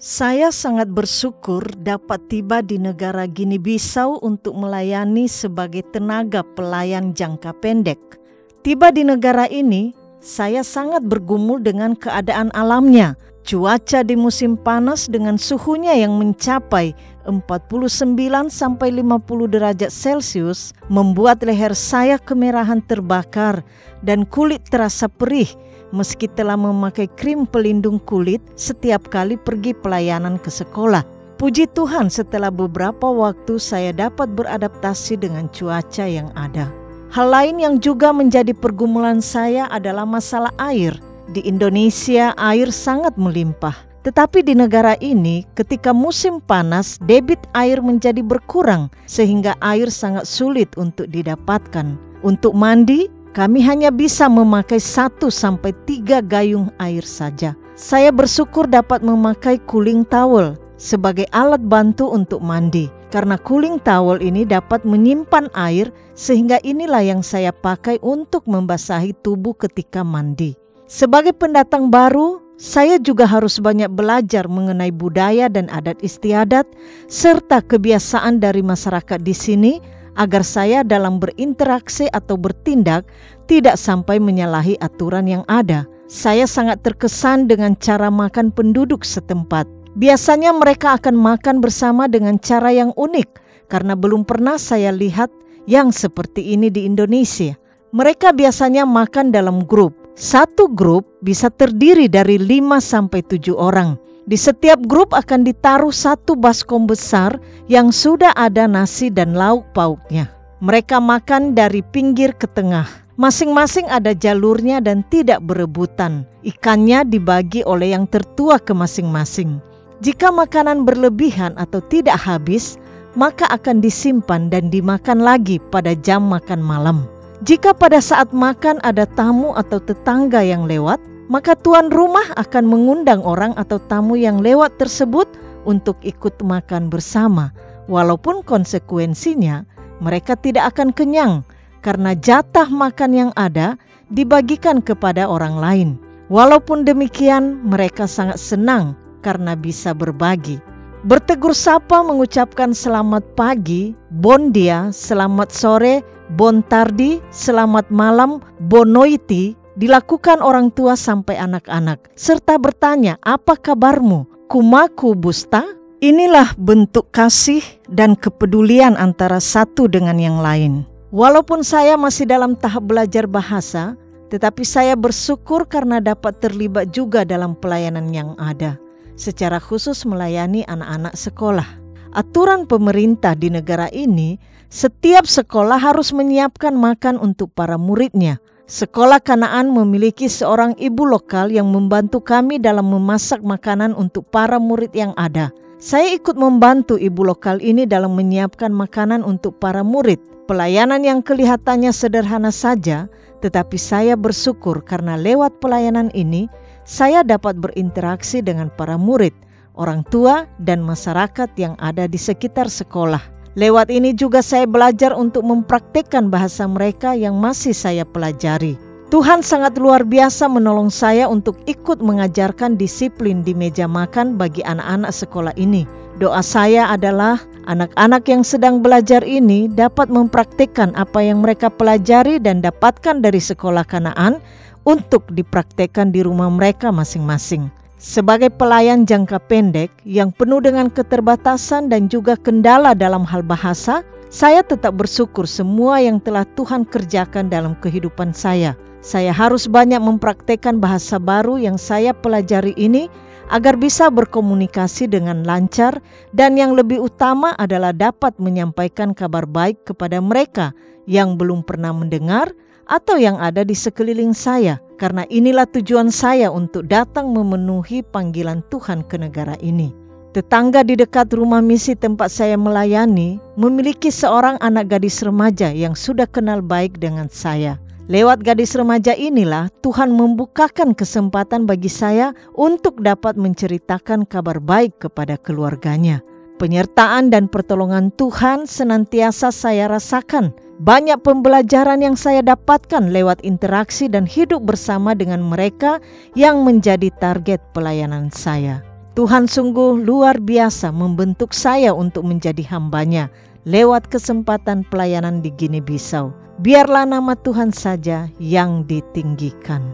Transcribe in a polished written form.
Saya sangat bersyukur dapat tiba di negara Gini-Bisau untuk melayani sebagai tenaga pelayan jangka pendek. Tiba di negara ini, saya sangat bergumul dengan keadaan alamnya. Cuaca di musim panas dengan suhunya yang mencapai 49 sampai 50 derajat Celcius membuat leher saya kemerahan terbakar dan kulit terasa perih meski telah memakai krim pelindung kulit setiap kali pergi pelayanan ke sekolah. Puji Tuhan, setelah beberapa waktu saya dapat beradaptasi dengan cuaca yang ada. Hal lain yang juga menjadi pergumulan saya adalah masalah air. Di Indonesia air sangat melimpah, tetapi di negara ini ketika musim panas debit air menjadi berkurang sehingga air sangat sulit untuk didapatkan. Untuk mandi, kami hanya bisa memakai 1 sampai 3 gayung air saja. Saya bersyukur dapat memakai cooling towel sebagai alat bantu untuk mandi. Karena cooling towel ini dapat menyimpan air sehingga inilah yang saya pakai untuk membasahi tubuh ketika mandi. Sebagai pendatang baru, saya juga harus banyak belajar mengenai budaya dan adat istiadat serta kebiasaan dari masyarakat di sini agar saya dalam berinteraksi atau bertindak tidak sampai menyalahi aturan yang ada. Saya sangat terkesan dengan cara makan penduduk setempat. Biasanya mereka akan makan bersama dengan cara yang unik karena belum pernah saya lihat yang seperti ini di Indonesia. Mereka biasanya makan dalam grup. Satu grup bisa terdiri dari 5 sampai 7 orang. Di setiap grup akan ditaruh 1 baskom besar yang sudah ada nasi dan lauk pauknya. Mereka makan dari pinggir ke tengah. Masing-masing ada jalurnya dan tidak berebutan. Ikannya dibagi oleh yang tertua ke masing-masing. Jika makanan berlebihan atau tidak habis, maka akan disimpan dan dimakan lagi pada jam makan malam. Jika pada saat makan ada tamu atau tetangga yang lewat, maka tuan rumah akan mengundang orang atau tamu yang lewat tersebut untuk ikut makan bersama. Walaupun konsekuensinya mereka tidak akan kenyang karena jatah makan yang ada dibagikan kepada orang lain. Walaupun demikian, mereka sangat senang karena bisa berbagi. Bertegur sapa mengucapkan selamat pagi, bon dia, selamat sore, bon tardi, selamat malam, bonoiti dilakukan orang tua sampai anak-anak, serta bertanya, apa kabarmu? Kumaku busta? Inilah bentuk kasih dan kepedulian antara satu dengan yang lain. Walaupun saya masih dalam tahap belajar bahasa, tetapi saya bersyukur karena dapat terlibat juga dalam pelayanan yang ada, secara khusus melayani anak-anak sekolah. Aturan pemerintah di negara ini, setiap sekolah harus menyiapkan makan untuk para muridnya. Sekolah Kanaan memiliki seorang ibu lokal yang membantu kami dalam memasak makanan untuk para murid yang ada. Saya ikut membantu ibu lokal ini dalam menyiapkan makanan untuk para murid. Pelayanan yang kelihatannya sederhana saja, tetapi saya bersyukur karena lewat pelayanan ini, saya dapat berinteraksi dengan para murid, orang tua, dan masyarakat yang ada di sekitar sekolah. Lewat ini juga saya belajar untuk mempraktikkan bahasa mereka yang masih saya pelajari. Tuhan sangat luar biasa menolong saya untuk ikut mengajarkan disiplin di meja makan bagi anak-anak sekolah ini. Doa saya adalah anak-anak yang sedang belajar ini dapat mempraktikkan apa yang mereka pelajari dan dapatkan dari sekolah Kanaan untuk dipraktekkan di rumah mereka masing-masing. Sebagai pelayan jangka pendek yang penuh dengan keterbatasan dan juga kendala dalam hal bahasa, saya tetap bersyukur semua yang telah Tuhan kerjakan dalam kehidupan saya. Saya harus banyak mempraktekkan bahasa baru yang saya pelajari ini agar bisa berkomunikasi dengan lancar dan yang lebih utama adalah dapat menyampaikan kabar baik kepada mereka yang belum pernah mendengar atau yang ada di sekeliling saya. Karena inilah tujuan saya untuk datang memenuhi panggilan Tuhan ke negara ini. Tetangga di dekat rumah misi tempat saya melayani memiliki seorang anak gadis remaja yang sudah kenal baik dengan saya. Lewat gadis remaja inilah Tuhan membukakan kesempatan bagi saya untuk dapat menceritakan kabar baik kepada keluarganya. Penyertaan dan pertolongan Tuhan senantiasa saya rasakan. Banyak pembelajaran yang saya dapatkan lewat interaksi dan hidup bersama dengan mereka yang menjadi target pelayanan saya. Tuhan sungguh luar biasa membentuk saya untuk menjadi hambanya lewat kesempatan pelayanan di Guinea Bissau. Biarlah nama Tuhan saja yang ditinggikan.